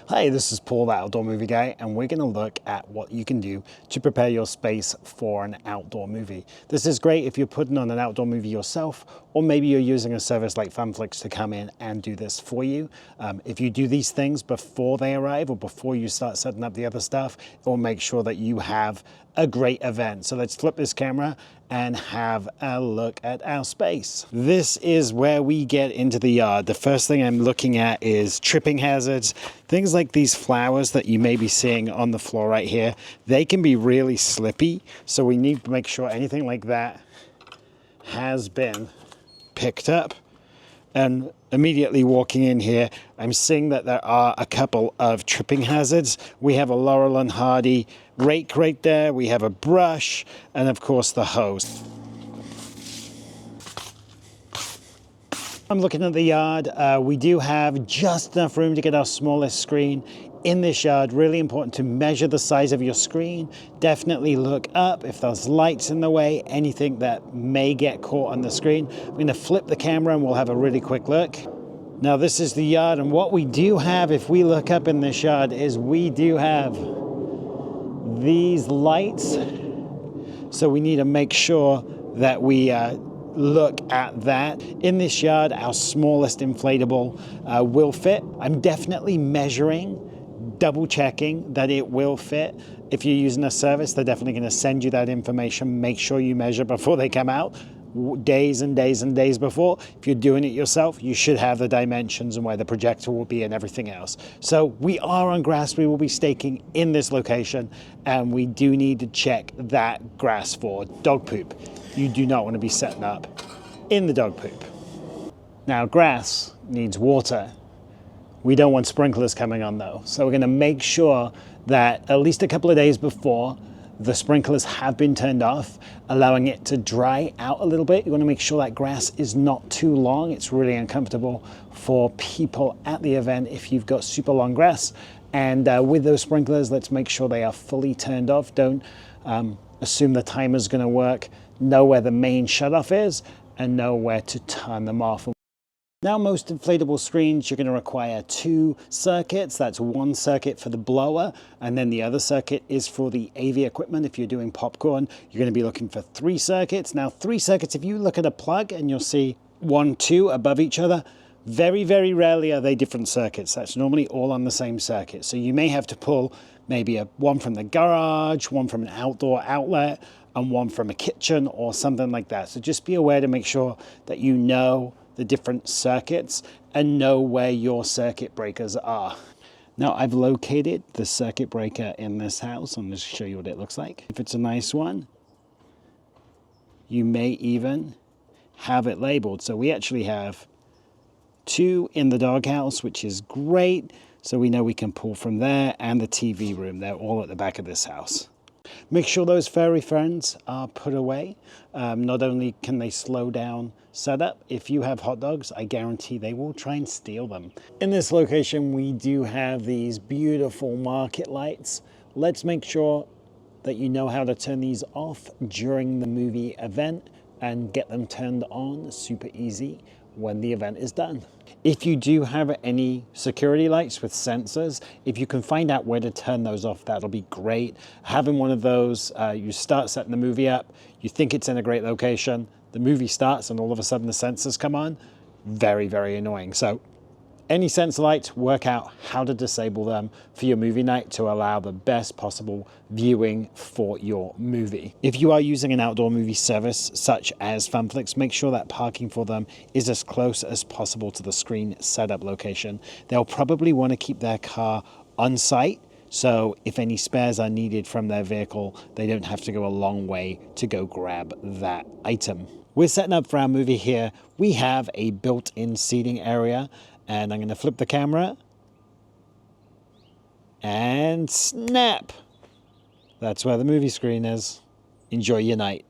Hi, this is Paul, the Outdoor Movie Guy, and we're going to look at what you can do to prepare your space for an outdoor movie. This is great if you're putting on an outdoor movie yourself, or maybe you're using a service like FanFlix to come in and do this for you. If you do these things before they arrive or before you start setting up the other stuff, it will make sure that you have a great event. So let's flip this camera and have a look at our space. This is where we get into the yard. The first thing I'm looking at is tripping hazards. Things like these flowers that you may be seeing on the floor right here, they can be really slippy. So we need to make sure anything like that has been picked up. And immediately walking in here, I'm seeing that there are a couple of tripping hazards. We have a Laurel and Hardy rake right there. We have a brush, and of course the hose. I'm looking at the yard. We do have just enough room to get our smallest screen in this yard. Really important to measure the size of your screen. Definitely look up if there's lights in the way, anything that may get caught on the screen. I'm going to flip the camera and we'll have a really quick look. Now this is the yard, and what we do have if we look up in this yard is we do have these lights. So we need to make sure that we look at that. In this yard, our smallest inflatable will fit. I'm definitely measuring, double checking that it will fit. If you're using a service, they're definitely going to send you that information. Make sure you measure before they come out, days and days and days before. If you're doing it yourself, you should have the dimensions and where the projector will be and everything else. So we are on grass. We will be staking in this location, and we do need to check that grass for dog poop. You do not want to be setting up in the dog poop. Now, grass needs water. We don't want sprinklers coming on though. So we're going to make sure that at least a couple of days before, the sprinklers have been turned off, allowing it to dry out a little bit. You want to make sure that grass is not too long. It's really uncomfortable for people at the event if you've got super long grass. And with those sprinklers, let's make sure they are fully turned off. Don't assume the timer's going to work. Know where the main shutoff is and know where to turn them off. Now, most inflatable screens, you're going to require 2 circuits. That's one circuit for the blower, and then the other circuit is for the AV equipment. If you're doing popcorn, you're going to be looking for 3 circuits. Now, 3 circuits, if you look at a plug and you'll see 1, 2 above each other, very, very rarely are they different circuits. That's normally all on the same circuit. So you may have to pull maybe one from the garage, one from an outdoor outlet, and one from a kitchen or something like that. So just be aware to make sure that you know the different circuits and know where your circuit breakers are. Now, I've located the circuit breaker in this house. I'm just show you what it looks like. If it's a nice one, you may even have it labeled. So we actually have 2 in the doghouse, which is great. So we know we can pull from there, and the TV room. They're all at the back of this house. Make sure those furry friends are put away. Not only can they slow down setup, if you have hot dogs, I guarantee they will try and steal them. In this location, we do have these beautiful market lights. Let's make sure that you know how to turn these off during the movie event and get them turned on super easy when the event is done. If you do have any security lights with sensors, if you can find out where to turn those off, that'll be great. Having one of those, you start setting the movie up, you think it's in a great location, the movie starts and all of a sudden the sensors come on, very, very annoying. So any sensor lights, work out how to disable them for your movie night to allow the best possible viewing for your movie. If you are using an outdoor movie service such as FanFlix, make sure that parking for them is as close as possible to the screen setup location. They'll probably want to keep their car on site, so if any spares are needed from their vehicle, they don't have to go a long way to go grab that item. We're setting up for our movie here. We have a built-in seating area, and I'm going to flip the camera and snap. That's where the movie screen is. Enjoy your night.